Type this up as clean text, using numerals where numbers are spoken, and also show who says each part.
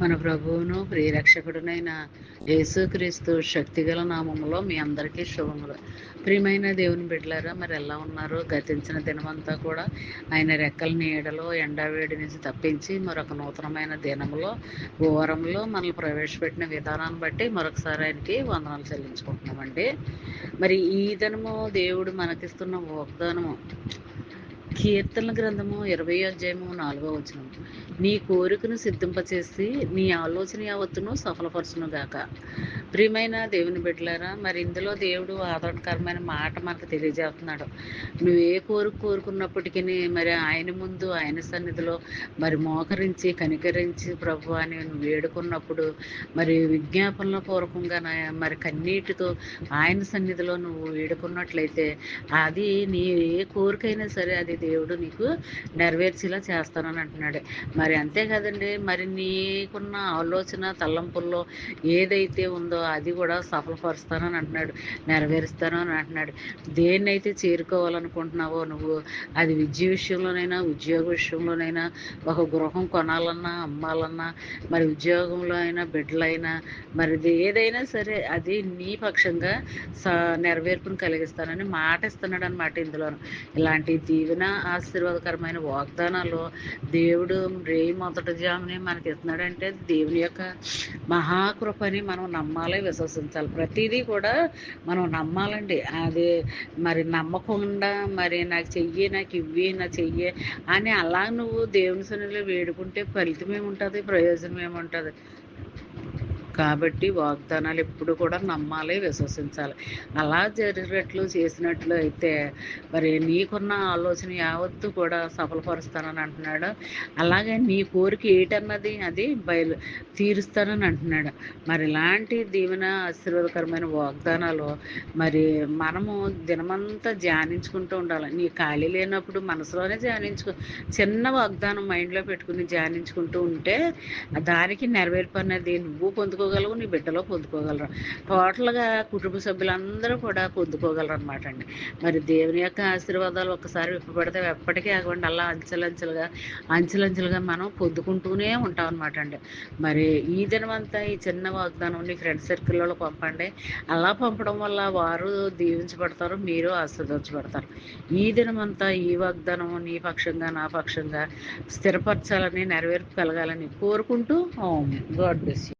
Speaker 1: మన ప్రభువును ప్రియరక్షకుడునైన యేసుక్రీస్తు శక్తిగల నామములో మీ అందరికీ శుభములు. ప్రియమైన దేవుని బిడ్డలారా, మరి ఎలా ఉన్నారు? గతించిన దినమంతా కూడా ఆయన రెక్కల నీడలో ఎండావేడి నుంచి తప్పించి మరొక నూతనమైన దినములో వారంలో మనల్ని ప్రవేశపెట్టిన విధానాన్ని బట్టి మరొకసారి ఆయనకి వందనాలు చెల్లించుకుంటున్నామండి. మరి ఈ దినము దేవుడు మనకిస్తున్న వాగ్దానము కీర్తనల గ్రంథము 20 అధ్యాయము 4వ వచనం. నీ కోరికను సిద్ధింపచేసి నీ ఆలోచన యావత్తును సఫలపరచును గాక. ప్రియమైన దేవుని బిడ్డలారా, మరి ఇందులో దేవుడు ఆదరణకరమైన మాట మనకు తెలియజేస్తున్నాడు. నువ్వు ఏ కోరుకున్నప్పటికీ మరి ఆయన ముందు ఆయన సన్నిధిలో మరి మోకరించి కనికరించి ప్రభు అని నువ్వు వేడుకున్నప్పుడు, మరి విజ్ఞాపనల పూర్వకంగా మరి కన్నీటితో ఆయన సన్నిధిలో నువ్వు వేడుకున్నట్లయితే అది నీ ఏ కోరికైనా సరే అది దేవుడు నీకు నెరవేర్చేలా చేస్తానని అంటున్నాడు. మరి అంతే కదండి, మరి నీకున్న ఆలోచన తలంపుల్లో ఏదైతే ఉందో అది కూడా సఫలపరుస్తానని అంటున్నాడు, నెరవేరుస్తానని అంటున్నాడు. దేన్నైతే చేరుకోవాలనుకుంటున్నావో నువ్వు, అది విద్య విషయంలోనైనా ఉద్యోగ విషయంలోనైనా, ఒక గృహం కొనాలన్నా అమ్మాలన్నా, మరి ఉద్యోగంలో అయినా బిడ్డలైనా, మరి ఏదైనా సరే అది నీ పక్షంగా నెరవేర్పును కలిగిస్తానని మాట ఇస్తున్నాడు అనమాట. ఇందులో ఇలాంటి దీవెన ఆశీర్వాదకరమైన వాగ్దానాలు దేవుడు మొదటి జామునే మనకి ఇస్తున్నాడంటే దేవుని యొక్క మహాకృపని మనం నమ్మాలి, విశ్వసించాలి. ప్రతిదీ కూడా మనం నమ్మాలండి. అది మరి నమ్మకుండా మరి నాకు చెయ్యి, నాకు ఇవ్వి, నా చెయ్యి అని అలా నువ్వు దేవుని సన్నిధిలో వేడుకుంటే ఫలితం ఏముంటుంది, ప్రయోజనం ఏముంటుంది? కాబట్టి వాగ్దానాలు ఎప్పుడు కూడా నమ్మాలి, విశ్వసించాలి. అలా జరిగినట్లు చేసినట్లు అయితే మరి నీకున్న ఆలోచన యావత్తు కూడా సఫలపరుస్తానని అంటున్నాడు. అలాగే నీ కోరిక ఏటన్నది అది తీరుస్తానని అంటున్నాడు. మరి ఇలాంటి దీవెన ఆశీర్వాదకరమైన వాగ్దానాలు మరి మనము దినమంతా ధ్యానించుకుంటూ ఉండాలి. నీ ఖాళీ లేనప్పుడు మనసులోనే చిన్న వాగ్దానం మైండ్లో పెట్టుకుని ధ్యానించుకుంటూ ఉంటే దానికి నెరవేర్పు అనేది నువ్వు పొందుకోగలవు, నీ బిడ్డలో పొందుకోగలరు, టోటల్గా కుటుంబ సభ్యులందరూ కూడా పొందుకోగలరు అనమాట అండి. మరి దేవుని యొక్క ఆశీర్వాదాలు ఒక్కసారి విప్పబడితే ఎప్పటికీ ఆగకుండా అలా అంచెలంచెలుగా మనం పొందుకుంటూనే ఉంటాం అనమాట అండి. మరి ఈ దినమంతా ఈ చిన్న వాగ్దానం నీ ఫ్రెండ్ సర్కిల్లో పంపండి. అలా పంపడం వల్ల వారు దీవించబడతారు, మీరు ఆశీర్వదించబడతారు. ఈ దినమంతా ఈ వాగ్దానం నీ పక్షంగా నా పక్షంగా స్థిరపరచాలని, నెరవేర్పు కలగాలని కోరుకుంటూ గాడ్ బ్లెస్ యూ.